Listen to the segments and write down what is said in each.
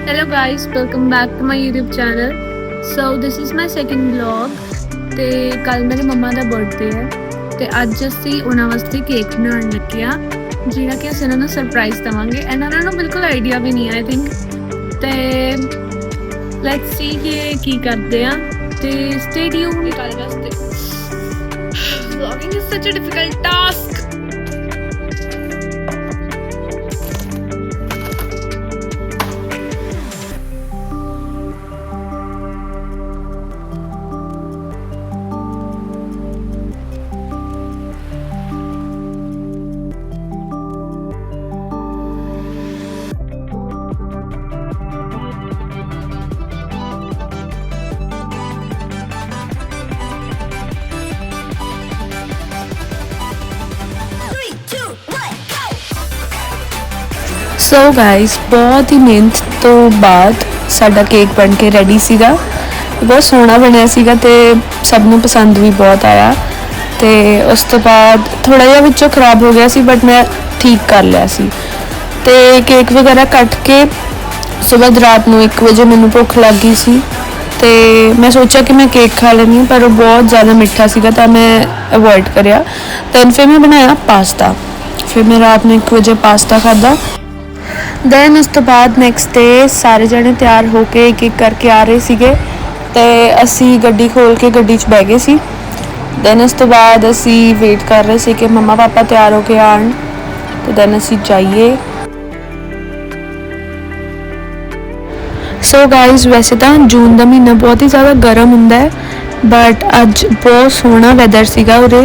Hello guys, welcome back to my YouTube channel. So this is my second vlog ਤੇ ਕੱਲ ਮੇਰੇ ਮੰਮਾ ਦਾ birthday ਹੈ ਤੇ ਅੱਜ ਅਸੀਂ ਉਹਨਾਂ ਵਾਸਤੇ ਕੇਕ ਬਣਾਉਣ ਲੱਗੇ ਆ ਜਿਹੜਾ ਕਿ ਅਸੀਂ ਉਹਨਾਂ ਨੂੰ ਸਰਪ੍ਰਾਈਜ਼ ਦਵਾਂਗੇ ਐਂਡ ਉਹਨਾਂ ਨੂੰ ਬਿਲਕੁਲ ਆਈਡੀਆ ਵੀ ਨਹੀਂ ਆਈ ਥਿੰਕ ਤੇ ਲੈਟਸ ਸੀ ਕਿ ਕੀ ਕਰਦੇ ਆ ਤੇ ਸਟੇ ਟਿਊਨ ਕੱਲ ਵਾਸਤੇ vlogging is such a difficult task. So guys बहुत ही मेहनत तो बाद साडा केक बन के रेडी सीगा बहुत सोहना बनया सीगा ते सब नूं पसंद भी बहुत आया ते उस तो बाद थोड़ा जिहा विचों खराब हो गया सी बट मैं ठीक कर लिया सी ते केक वगैरह कट के सुबह रात नूं 1 बजे मैनूं भुख लग गई सी ते मैं सोचा कि मैं केक खा लैनी पर वो बहुत ज़्यादा मिठा सीगा तो मैं अवॉइड करिया दैन फिर मैं बनाया पास्ता फिर मैं रात में 1 बजे पास्ता खादा दैन उस तो बाद नैक्सट डे सारे जने तैयार होके एक एक करके आ रहे सीगे ते असी गड्डी खोल के गड्डी च बह गए सी दैन उस तो बाद असी वेट कर रहे सी कि मम्मा पापा तैयार होके आन तो दैन असी जाइए सो गाइज वैसे तो जून का महीना बहुत ही ज़्यादा गर्म हुंदा है बट अज बहुत सोहना वैदर सीगा उरे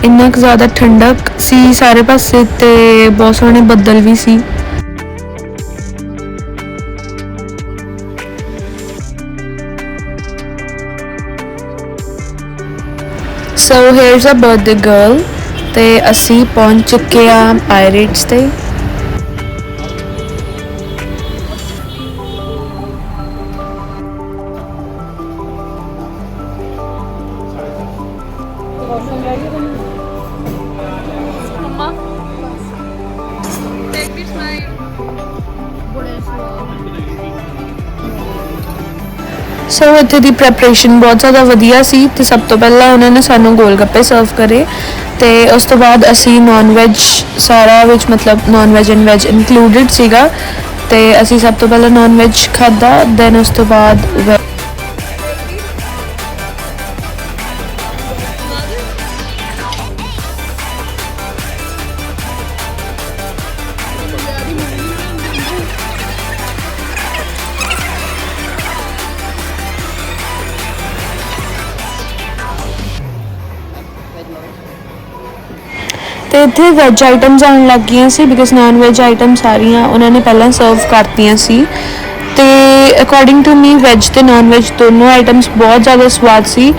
इन्ना क ज़्यादा ठंडक सी सारे पासे ते बहुत सोहने बदल भी सी सो हेयर's अ बर्थडे गर्ल ते असी पहुंच चुके हैं पायरेट्स ते सो इत्थे दी प्रैपरेशन बहुत ज़्यादा वधिया सी ते सब तो पहला उन्होंने सानू गोल गप्पे सर्व करे ते उस तो बाद असी नॉन वैज सारा विच मतलब नॉन वैज एंड वैज इंकलूडिड सीगा ते असी सब तो पहला नॉन वैज खादा दैन उस तो बाद तो इत्थे वैज आइटम्स आने लग गई सी बिकॉज नॉन वैज आइटम सारियां उन्होंने पहला सर्व करतियां सी ते अकॉर्डिंग टू मी वैज ते नॉन वैज दोनों आइटम्स बहुत ज़्यादा स्वाद सी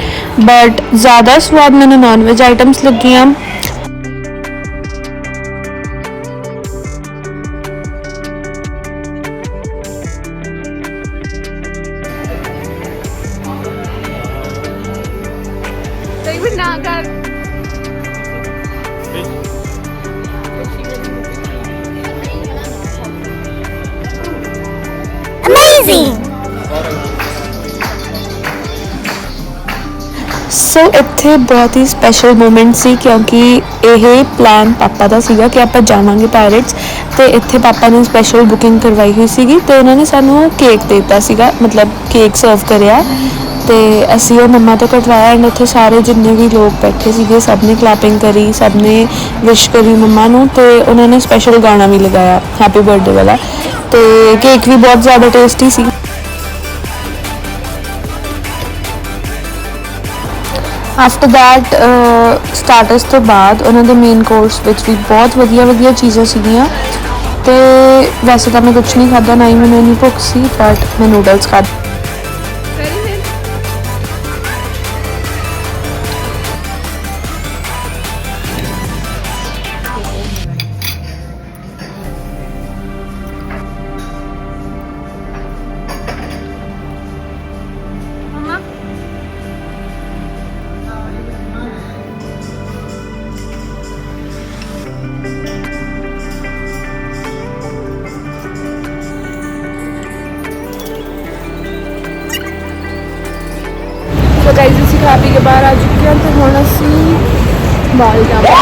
बट ज़्यादा स्वाद मैंने नॉन वैज आइटम्स लगियां सो इत्थे बहुत ही स्पैशल मोमेंट सी क्योंकि यह प्लान पापा का सीगा कि आप जावांगे पायरेट्स तो इत्थे पापा ने स्पैशल बुकिंग करवाई हुई सी तो उन्होंने सानू केक देता सीगा मतलब केक सर्व कराया तो असी वो मम्मा तो कटवाया एंड उत्थे सारे जिन्ने भी लोग बैठे सीगे सब ने क्लैपिंग करी सब ने विश करी मम्मा नू तो उन्होंने स्पैशल गाना भी लगाया हैप्पी बर्थडे वाला तो केक भी बहुत ज़्यादा टेस्टी सी आफ्टर दैट स्टार्टर्स तो बाद उन्होंने मेन कोर्स विच भी बहुत वधिया वधिया चीज़ां सीगियां ते वैसे तो मैं कुछ नहीं खादा ना ही मैंने इन्नी भुख सी बट मैं नूडल्स खाधे ਸੋ ਗਾਈਜ਼ ਅਸੀਂ ਖਾ ਪੀ ਕੇ ਬਾਹਰ ਆ ਚੁੱਕੇ ਹਾਂ ਤੇ ਹੁਣ ਅਸੀਂ ਮਾਲ ਜਾਵਾਂਗੇ।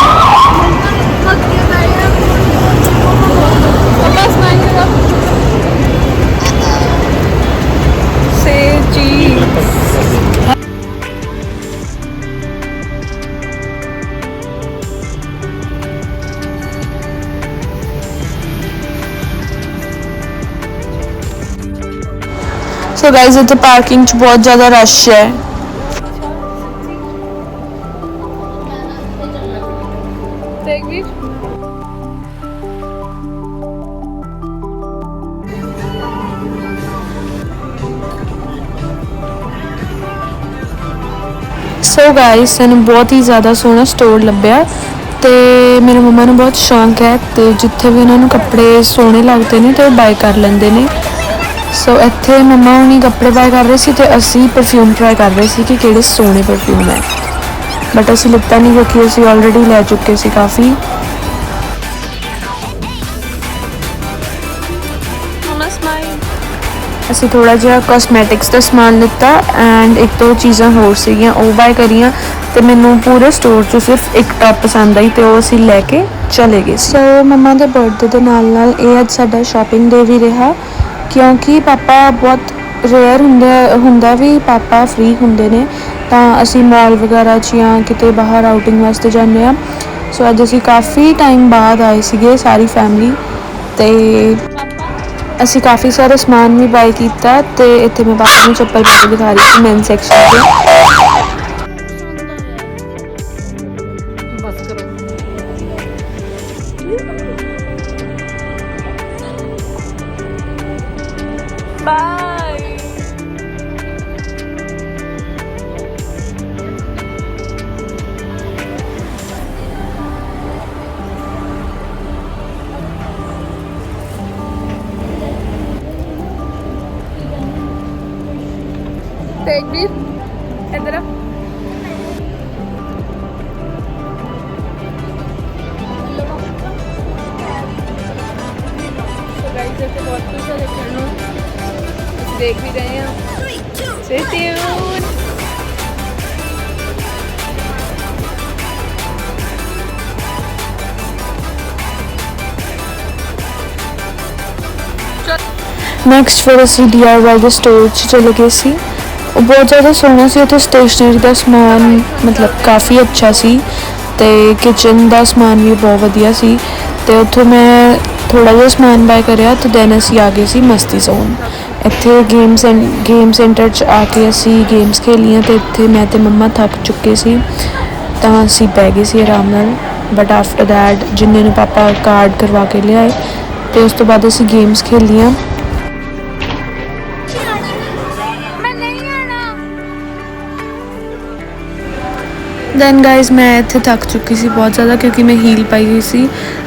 ਸੇ ਚੀਜ਼ सो गाइस इतने पार्किंग च बहुत ज़्यादा रश है। सो गाइस सानू बहुत ही ज़्यादा सोहना स्टोर लभ्या तो मेरे मम्मा नू बहुत शौक है तो जिथे भी उन्होंने कपड़े सोहने लगते हैं तो बाय कर लेंगे ने। सो इत्थे मम्मा हुणी कपड़े बाय कर रहे थे तो असी परफ्यूम ट्राई कर रहे थे कि किहड़े सोहने परफ्यूम है, बट असी लिता नहीं क्योंकि असी ऑलरेडी लै चुके सी काफ़ी। असी थोड़ा जिहा कॉस्मैटिक्स का समान लिता एंड एक दो चीज़ां होर सीगियां वो बाय करियां तो मैनू पूरे स्टोर चो सिर्फ एक टॉप पसंद आई तो असी लैके चले गए। सो मम्मा के बर्थडे के नाल नाल ये अज साडा शॉपिंग डे भी रहा क्योंकि पापा बहुत रेयर हुंदा भी पापा फ्री हुंदे ने तां असी मॉल वगैरह च या किते बाहर आउटिंग वास्ते जाने आ। सो अज असी काफ़ी टाइम बाद आए सीगे सारी फैमिली ते असी काफ़ी सारा समान भी बाय किया तो इत्थे मैं पापा नू चप्पल पा के दिखा रही थी मेन सैक्शन से। इधर बहुत कुछ है देखने देख भी रहे हैं। नैक्सट फिर असी DIY के स्टोर चले गए सी। बहुत ज़्यादा सोहना सी उत्थे स्टेशनरी का समान मतलब काफ़ी अच्छा सी ते किचन का समान भी बहुत वधिया सी ते उत्थों मैं थोड़ा जिहा समान बाय करिया तो दैन असी आ गए सी मस्ती जोन। इत्थे गेम सेंटर च आके असी गेम्स खेलियां तो इत्थे मैं ते मम्मा थक चुके सी तां असी बह गए सी आराम नाल। बट आफ्टर दैट जिन्ने नू पापा कार्ड करवा के लियाए तो उस तो बाद असी गेम्स खेलियां। दैन गाइज मैं इत्थे थक चुकी सी बहुत ज़्यादा क्योंकि मैं हील पाई हुई सी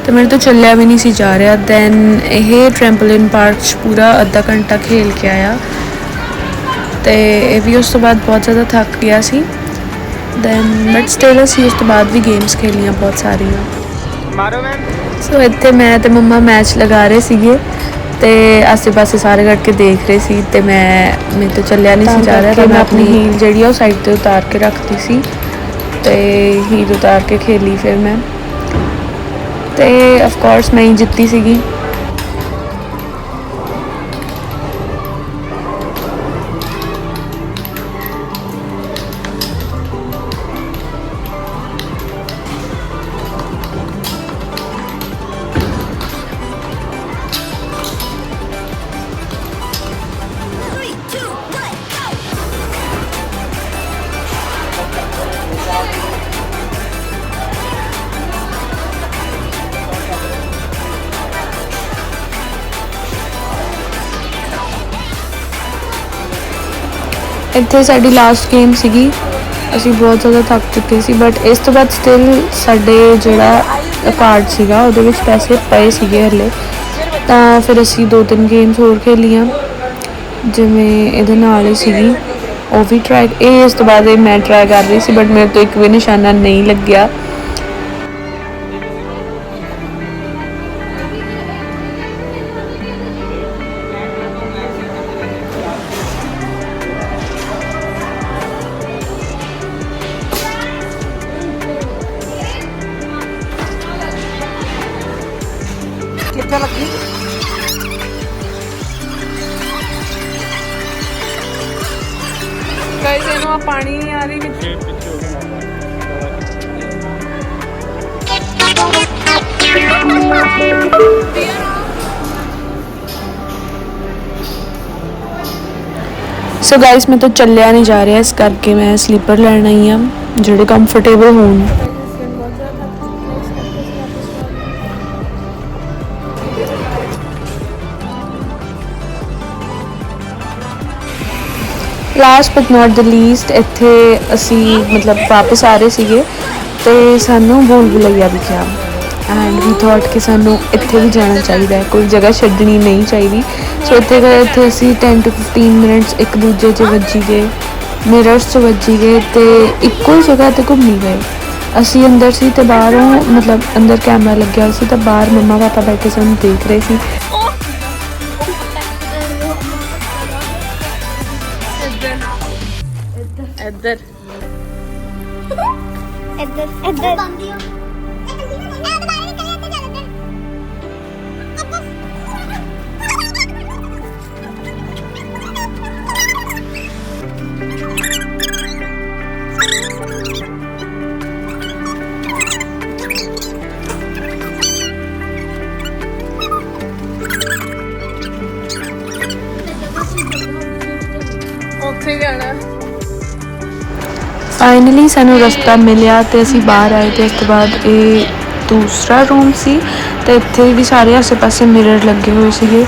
तो मेरे तो चलिया भी नहीं सी जा रहा। दैन यह ट्रैम्पोलिन पार्क पूरा अद्धा घंटा खेल के आया तो यह भी उस तो बाद बहुत ज़्यादा थक गया सी। दैन बट स्टिल असी उस तो बाद भी गेम्स खेलियां बहुत सारियां। सो इत्थे मैं ते मम्मा मैच लगा रहे सीगे ते आसे पासे सारे करके देख रहे सी ते मैं तो चलिया नहीं सी जा रहा तो मैं अपनी हील जी साइड पर उतार के रखती सी तो हील उतार के खेली फिर मैं तो ऑफकोर्स मैं ही जित्ती सीगी। इत्थे साडी लास्ट गेम सीगी असी बहुत ज़्यादा थक चुके सी बट इस तो बाद स्टिल साडे जिहड़ा कार्ड सीगा उहदे विच पैसे पए सीगे हले तां फिर असी 2-3 गेम्स होर खेलियां जिवें इहदे नाल ही सीगी वो भी ट्राई इस तो बाद मैं ट्राई कर रही सी बट मेरे तो एक भी निशाना नहीं लग्या। पानी नहीं आ रही सो गाइस मैं तो ਚੱਲਿਆ नहीं जा रहा इस करके मैं स्लीपर ਲੈਣਾ ਹੀ ਆ ਜਿਹੜੇ ਕੰਫਰਟੇਬਲ ਹੋਣ। Last but not the least ਇੱਥੇ ਅਸੀਂ ਮਤਲਬ ਵਾਪਸ ਆ ਰਹੇ ਸੀਗੇ ਤੇ ਸਾਨੂੰ ਭੂਲ ਭੁਲੱਈਆ ਦਿਖਿਆ ਐਂਡ ਵੀ ਥੋਟ ਕਿ ਸਾਨੂੰ ਇੱਥੇ ਵੀ ਜਾਣਾ ਚਾਹੀਦਾ ਹੈ, ਕੋਈ ਜਗ੍ਹਾ ਛੱਡਣੀ ਨਹੀਂ ਚਾਹੀਦੀ। ਸੋ ਇੱਥੇ ਗਏ, ਇੱਥੇ ਅਸੀਂ 10 to 15 ਮਿੰਟਸ ਇੱਕ ਦੂਜੇ 'ਚ ਵੱਜੀ ਗਏ, ਮਿਰਰਸ 'ਚ ਵੱਜੀ ਗਏ ਤੇ ਇੱਕੋ ਹੀ ਜਗ੍ਹਾ 'ਤੇ ਘੁੰਮੀ ਗਏ। ਅਸੀਂ ਅੰਦਰ ਸੀ ਤੇ ਬਾਹਰੋਂ ਮਤਲਬ ਅੰਦਰ ਕੈਮਰਾ ਲੱਗਿਆ ਸੀ ਤਾਂ ਬਾਹਰ ਮੰਮਾ ਪਾਪਾ ਬੈਠੇ ਸਾਨੂੰ ਦੇਖ ਰਹੇ ਸੀ। ਇੱਧਰ ਇੱਧਰ ਇੱਧਰ ਉੱਥੇ ਜਾਣਾ। फाइनली सानू रस्ता मिलिया तो असी बाहर आए तो उस तो बाद ये दूसरा रूम सी तो इत्थे भी सारे आसे पासे मिरर लगे हुए थे।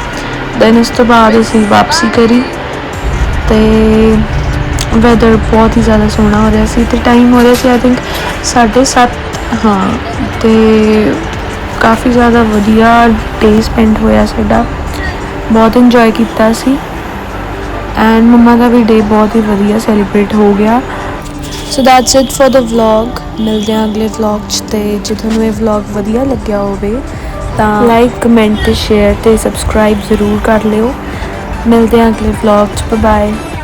दैन उस तो बाद असी वापसी करी तो वैदर बहुत ही ज़्यादा सोहना हो रहा सी तो टाइम हो रहा सी आई थिंक 7:30 हाँ तो काफ़ी ज़्यादा वधिया डे स्पेंड होया साडा, बहुत इंजॉय किया सी एंड मम्मा का भी डे बहुत ही वधिया सैलीब्रेट हो गया। So that's it for the vlog. मिलते हैं अगले व्लॉग च। जो थोड़ा ये व्लॉग वधिया लग्या होवे तां लाइक कमेंट शेयर ते सबसक्राइब जरूर कर लियो। मिलते हैं अगले व्लॉग च। Bye bye.